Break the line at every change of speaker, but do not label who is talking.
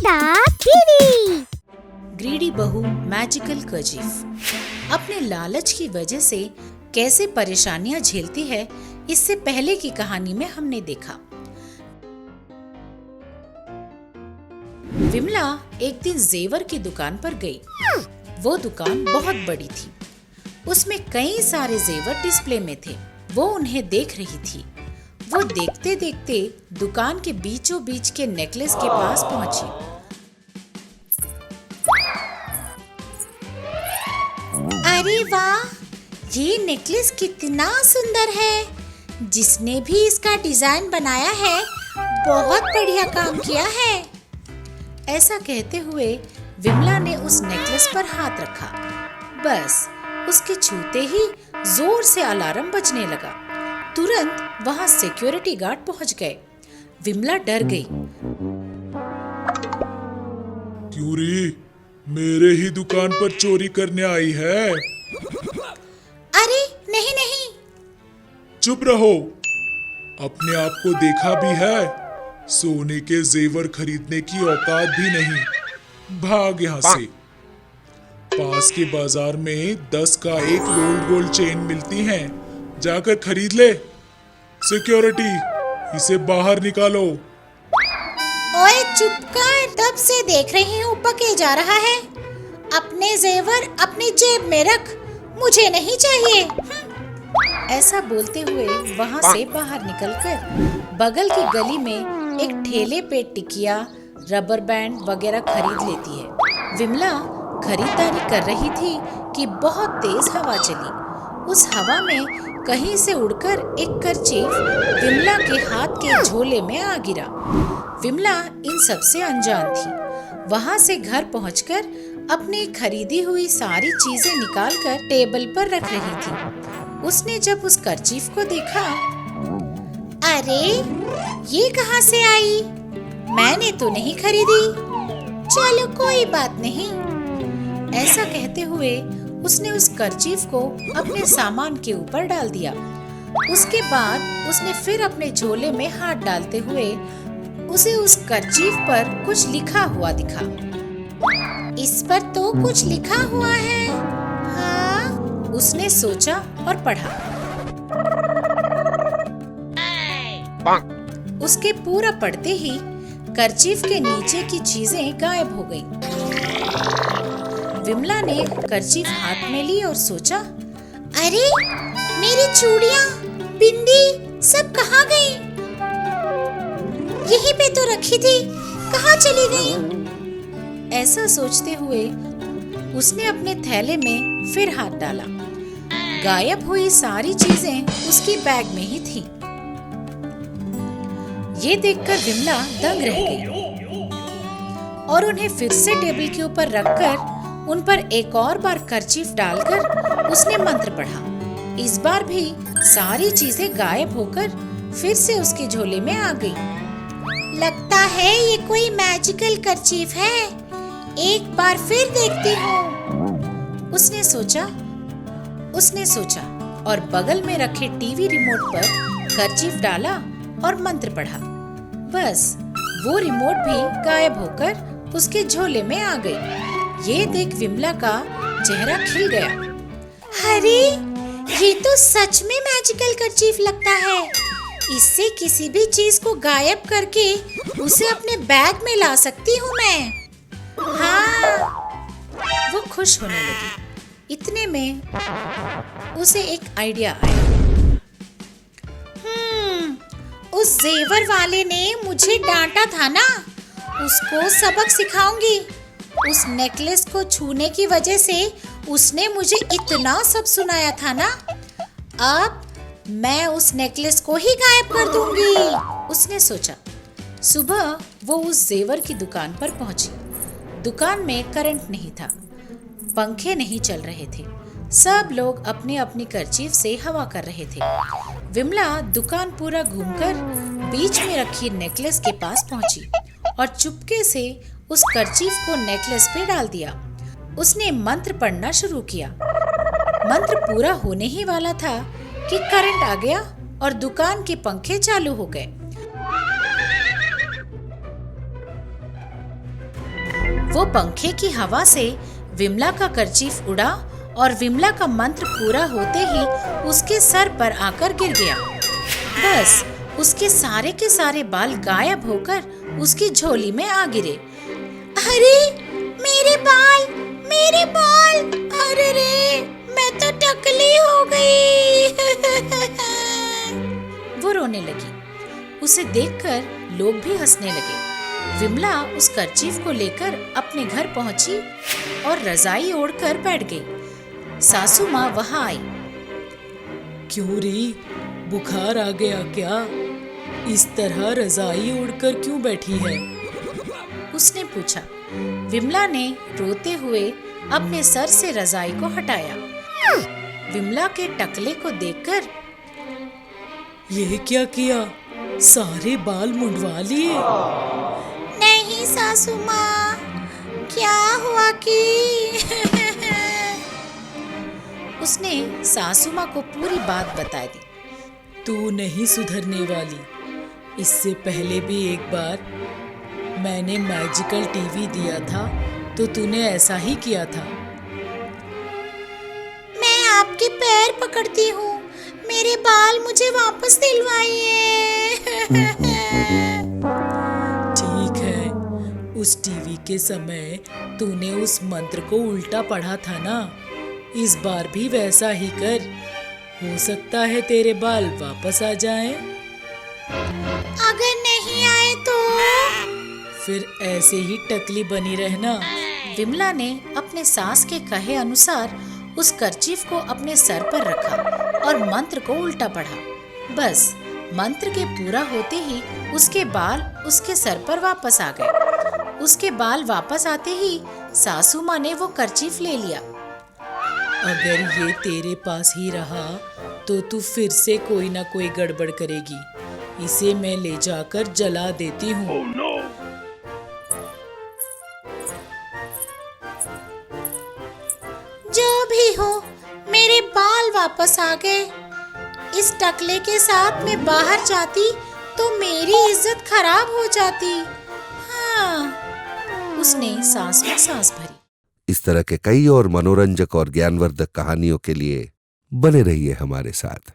Vimla TV.
Greedy बहू magical कर्चीफ अपने लालच की वजह से कैसे परेशानियां झेलती है, इससे पहले की कहानी में हमने देखा। विमला एक दिन जेवर की दुकान पर गई। वो दुकान बहुत बड़ी थी। उसमें कई सारे जेवर डिस्प्ले में थे। वो उन्हें देख रही थी। वो देखते देखते दुकान के बीचों बीच के नेकलेस के पास पहुंची। अरे वाह, ये नेकलेस कितना सुंदर है। जिसने भी इसका डिजाइन बनाया है बहुत बढ़िया काम किया है। ऐसा कहते हुए विमला ने उस नेकलेस पर हाथ रखा। बस उसके छूते ही जोर से अलार्म बजने लगा। तुरंत वहां सिक्योरिटी गार्ड पहुंच गए। विमला डर गई।
क्यों रे, मेरे ही दुकान पर चोरी करने आई है?
अरे नहीं नहीं।
चुप रहो। अपने आप को देखा भी है? सोने के जेवर खरीदने की औकात भी नहीं। भाग यहाँ से। पास के बाजार में 10 का एक रोल्ड गोल्ड चेन मिलती हैं। जाकर खरीद ले। सिक्योरिटी, इसे बाहर निकालो।
ओए चुप कर, तब से देख रही हूँ पके जा रहा है। अपने जेवर अपनी जेब में रख, मुझे नहीं चाहिए। ऐसा बोलते हुए वहाँ से बाहर निकलकर बगल की गली में एक ठेले पे टिकिया, रबर बैंड वगैरह खरीद लेती है। विमला खरीदारी कर रही थी कि बहुत तेज हवा चली। उस हवा में कहीं से उड़कर एक कर्चीफ विमला के हाथ के झोले में आ गिरा। विमला इन सब से अनजान थी। वहां से घर पहुंचकर अपनी खरीदी हुई सारी चीजें निकालकर टेबल पर रख रही थी। उसने जब उस कर्चीफ को देखा, अरे ये कहां से आई? मैंने तो नहीं खरीदी। चलो कोई बात नहीं। ऐसा कहते हुए उसने उस कर्चीफ को अपने सामान के ऊपर डाल दिया। उसके बाद उसने फिर अपने झोले में हाथ डालते हुए उसे उस कर्चीफ पर कुछ लिखा हुआ दिखा। इस पर तो कुछ लिखा हुआ है। हाँ, उसने सोचा और पढ़ा। उसके पूरा पढ़ते ही कर्चीफ के नीचे की चीजें गायब हो गईं। विमला ने कर्चीफ हाथ में ली और सोचा, अरे मेरी चूड़ियां, बिंदी सब कहाँ गई? यहीं पे तो रखी थी, कहाँ चली गई? ऐसा सोचते हुए उसने अपने थैले में फिर हाथ डाला। गायब हुई सारी चीजें उसकी बैग में ही थी। ये देखकर विमला दंग रह गई और उन्हें फिर से टेबल के ऊपर रखकर उन पर एक और बार कर्चीफ डालकर उसने मंत्र पढ़ा। इस बार भी सारी चीजें गायब होकर फिर से उसके झोले में आ गई। लगता है ये कोई मैजिकल कर्चीफ है। एक बार फिर देखती हूँ, उसने सोचा और बगल में रखे टीवी रिमोट पर कर्चीफ डाला और मंत्र पढ़ा। बस वो रिमोट भी गायब होकर उसके झोले में आ गई। ये देख विमला का चेहरा खिल गया। अरे ये तो सच में मैजिकल कर्चीफ लगता है। इससे किसी भी चीज को गायब करके उसे अपने बैग में ला सकती हूँ मैं। हाँ, वो खुश होने लगी। इतने में उसे एक आइडिया आया। उस जेवर वाले ने मुझे डांटा था ना, उसको सबक सिखाऊंगी। उस नेकलेस को छूने की वजह से उसने मुझे इतना सब सुनाया था ना। अब मैं उस नेकलेस को ही गायब कर दूंगी, उसने सोचा। सुबह वो उस जेवर की दुकान पर पहुंची। दुकान में करंट नहीं था, पंखे नहीं चल रहे थे। सब लोग अपने अपनी कर्चीफ से हवा कर रहे थे। विमला दुकान पूरा घूमकर बीच में रखी नेकलेस के पास पहुंची और चुपके से उस कर्चीफ को नेकलेस पे डाल दिया। उसने मंत्र पढ़ना शुरू किया। मंत्र पूरा होने ही वाला था कि करंट आ गया और दुकान के पंखे चालू हो गए। वो पंखे की हवा से विमला का कर्चीफ उड़ा और विमला का मंत्र पूरा होते ही उसके सर पर आकर गिर गया। बस उसके सारे के सारे बाल गायब होकर उसकी झोली में आ गिरे। अरे मेरे बाल, मेरे बाल, अरे रे, मैं तो टकली हो गई। वो रोने लगी। उसे देखकर लोग भी हंसने लगे। विमला उस कर्चीफ को लेकर अपने घर पहुंची और रजाई ओढ़कर बैठ गई। सासू माँ वहां आई।
क्यों री, बुखार आ गया क्या? इस तरह रजाई ओढ़कर क्यों बैठी है?
उसने पूछा। विमला ने रोते हुए अपने सर से रजाई को हटाया। विमला के टकले को देखकर,
ये क्या किया? सारे बाल मुंडवा लिए?
नहीं सासू माँ, क्या हुआ कि उसने सासू माँ को पूरी बात बता दी।
तू नहीं सुधरने वाली। इससे पहले भी एक बार मैंने मैजिकल टीवी दिया था तो तूने ऐसा ही किया था।
मैं आपके पैर पकड़ती हूँ, मेरे बाल मुझे वापस दिलवाइए।
ठीक है, उस टीवी के समय तूने उस मंत्र को उल्टा पढ़ा था ना, इस बार भी वैसा ही कर। हो सकता है तेरे बाल वापस आ जाएं।
अगर नहीं आए तो?
फिर ऐसे ही टकली बनी रहना।
विमला ने अपने सास के कहे अनुसार उस कर्चीफ को अपने सर पर रखा और मंत्र को उल्टा पढ़ा। बस मंत्र के पूरा होते ही उसके बाल उसके सर पर वापस आ गए। उसके बाल वापस आते ही सासू माँ ने वो कर्चीफ ले लिया।
अगर ये तेरे पास ही रहा तो तू फिर से कोई ना कोई गड़बड़ करेगी। इसे मैं ले जाकर जला देती हूँ।
जो भी हो, मेरे बाल वापस आ गए। इस टकले के साथ मैं बाहर जाती तो मेरी इज्जत खराब हो जाती। हाँ, उसने सांस में सांस भरी।
इस तरह के कई और मनोरंजक और ज्ञानवर्धक कहानियों के लिए बने रहिए हमारे साथ।